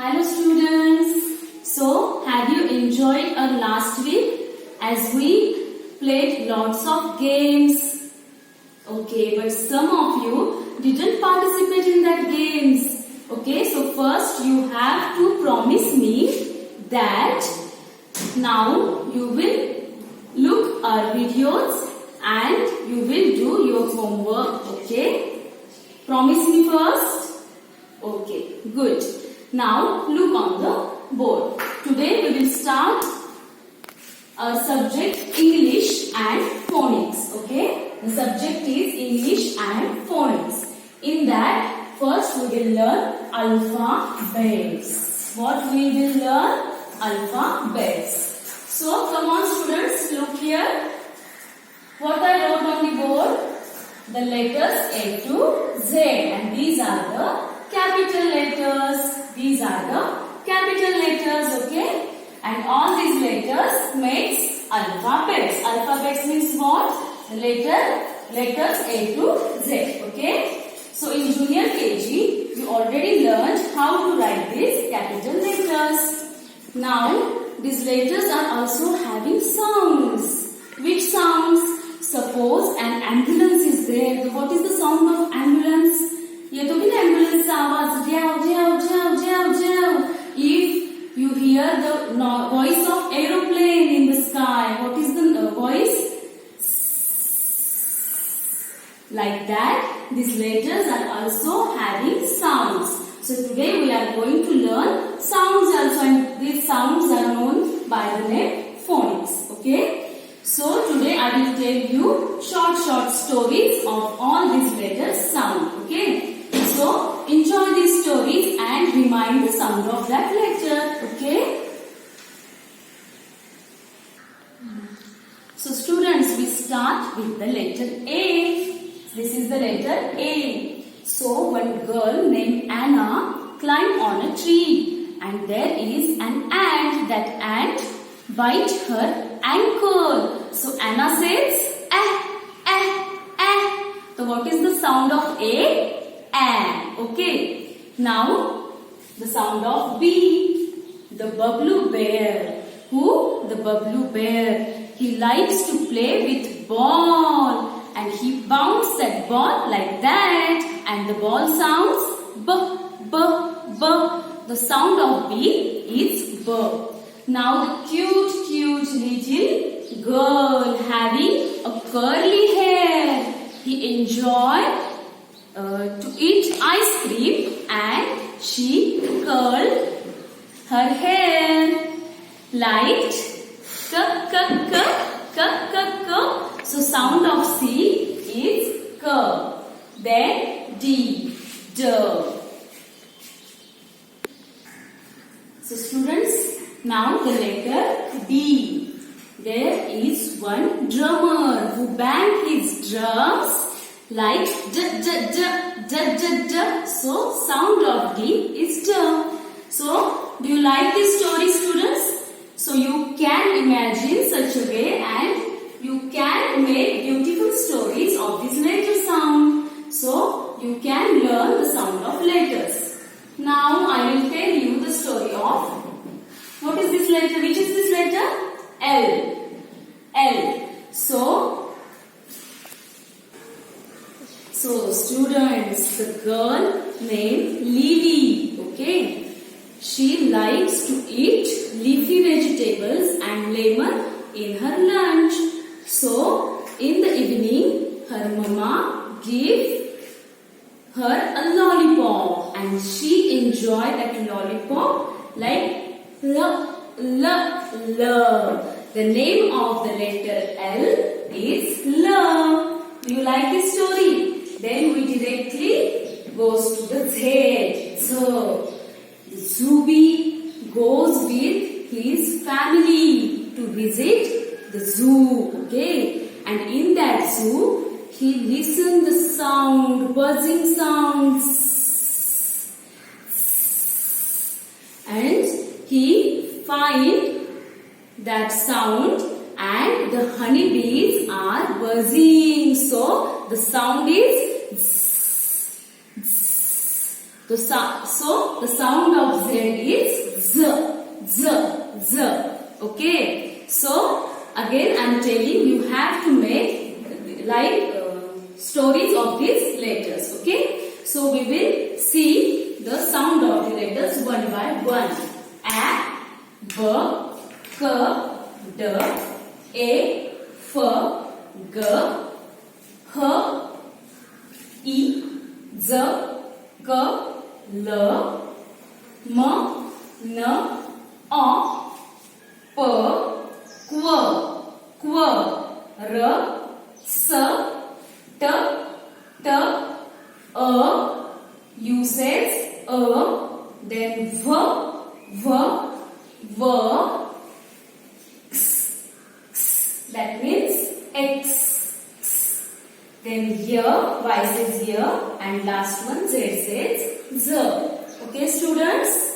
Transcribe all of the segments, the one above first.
Hello students. So, have you enjoyed our last week as we played lots of games? Okay, but some of you didn't participate in that games. Okay, so first you have to promise me that now you will look our videos and you will do your homework. Okay, promise me first. Okay, good. Now look on the board. Today we will start our subject English and phonics. Okay, the subject is English and phonics. In that, first we will learn alphabets. What we will learn? Alphabets. So come on students, look here. What I wrote on the board? The letters A to Z, and these are the capital letters. These are the capital letters, okay? And all these letters makes alphabets. Alphabets means what? The letters A to Z, okay? So in junior KG, you already learned how to write these capital letters. Now, these letters are also having sounds. Which sounds? Suppose an ambulance is there. What is the sound of ambulance? ये तो भी ambulance का आवाज जाओ जाओ जाओ जाओ जाओ. If you hear the voice of aeroplane in the sky, what is the voice? Like that, these letters are also having sounds. So today we are going to learn sounds also, and these sounds are known by the name phonics. Okay. So today I will tell you short stories of all these letters sound. Okay. So enjoy these stories and remind the sound of that letter. Okay. So students, we start with the letter A. This is the letter A. So one girl named Anna climbed on a tree, and there is an ant. That ant bite her ankle. So Anna says, eh. So what is the sound of A? An. Okay. Now the sound of B. The Bablu bear. Who? The Bablu bear. He likes to play with ball, and he bounces that ball like that, and the ball sounds b. The sound of B is b. Now the cute little girl having a curly hair. He enjoyed to eat ice cream, and she curled her hair. Light k. So sound of C is k. Then D. So students, now the letter D. There is one drummer who bangs his drums like d. So sound of D is d. So do you like this story, students? So you can imagine such a way, and you can make beautiful stories of this letter sound. So you can learn the sound of letters. Now I will tell you the story of what is this letter? Which is this letter? L. So students, the girl named Lily, okay, she likes to eat leafy vegetables and lemon in her lunch. So in the evening, her mama gave her a lollipop, and she enjoyed that lollipop like L. The name of the letter L is L. Do you like this story? Then we directly goes to the Z. So the Zubi goes with his family to visit the zoo. Okay, and in that zoo he listened the sound, buzzing sounds, and he find that sound, and the honeybees are buzzing. So the sound is zzz. So the sound of Z have to make like stories of these letters. Okay, so we will see the sound of the letters one by one. A, B, K, D, A, F, G, H, I, Z, K, L, M, N, O, P, Q, Q, R, S, T, T, A, U says A, then V, V, X, X, that means X. Then here, Y says here, and last one Z says Z. Okay, students?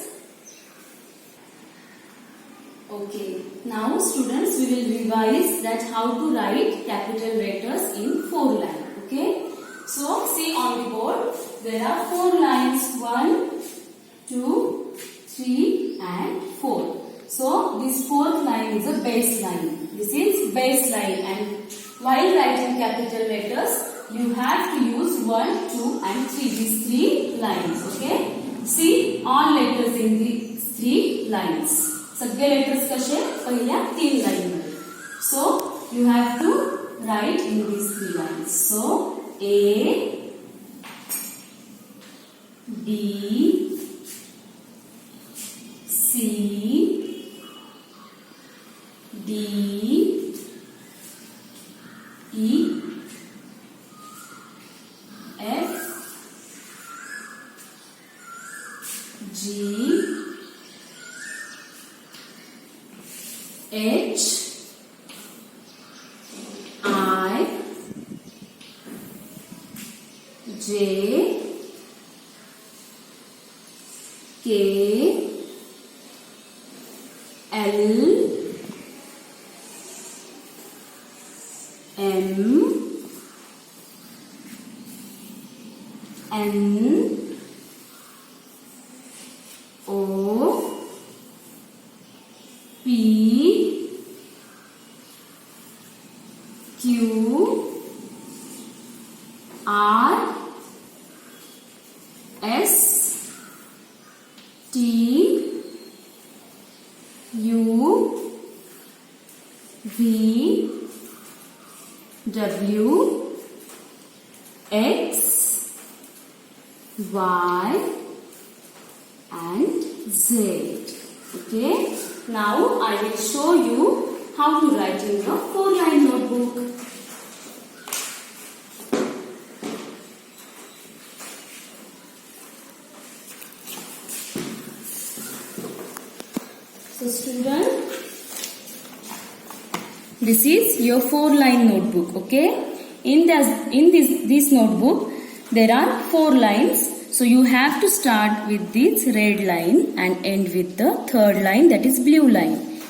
Okay, now students, we will revise that how to write capital letters in 4 lines. Okay, so see on the board, there are 4 lines, 1, 2, 3 and 4. So this 4th line is a base line. This is base line, and while writing capital letters, you have to use 1, 2 and 3. These 3 lines. Okay. See all letters in these 3 lines. सगळे letters कसे पहिल्या 3 line मध्ये. So you have to write in these 3 lines. So A, B, C, D, E, F, G, H, I, J, K, L, M, N, O, P, Q, R, S, T, U, V, W, X, Y and Z. Okay. Now I will show you how to write in your 4-line notebook. So student, this is your 4-line notebook. Okay. In this notebook, there are 4 lines. So you have to start with this red line and end with the 3rd line, that is blue line.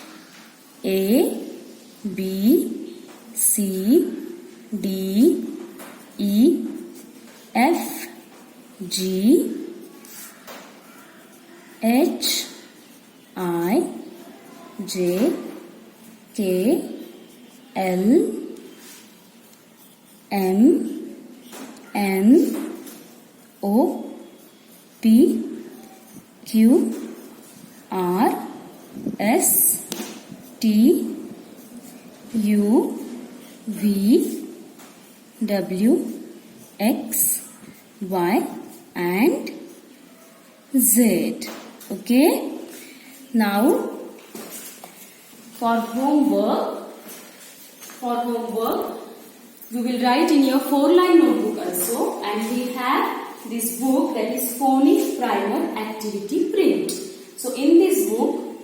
A, B, C, D, E, F, G, H, I, J, K, L, M, N, O, P, Q, R, S, T, U, V, W, X, Y and Z. Okay. Now for homework, we will write in your 4-line notebook also, and we have this book, that is Phonics Primer Activity Print. So in this book,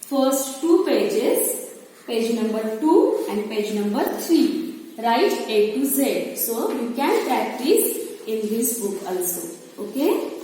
first 2 pages, page number 2 and page number 3, write A to Z. So you can practice in this book also. Okay.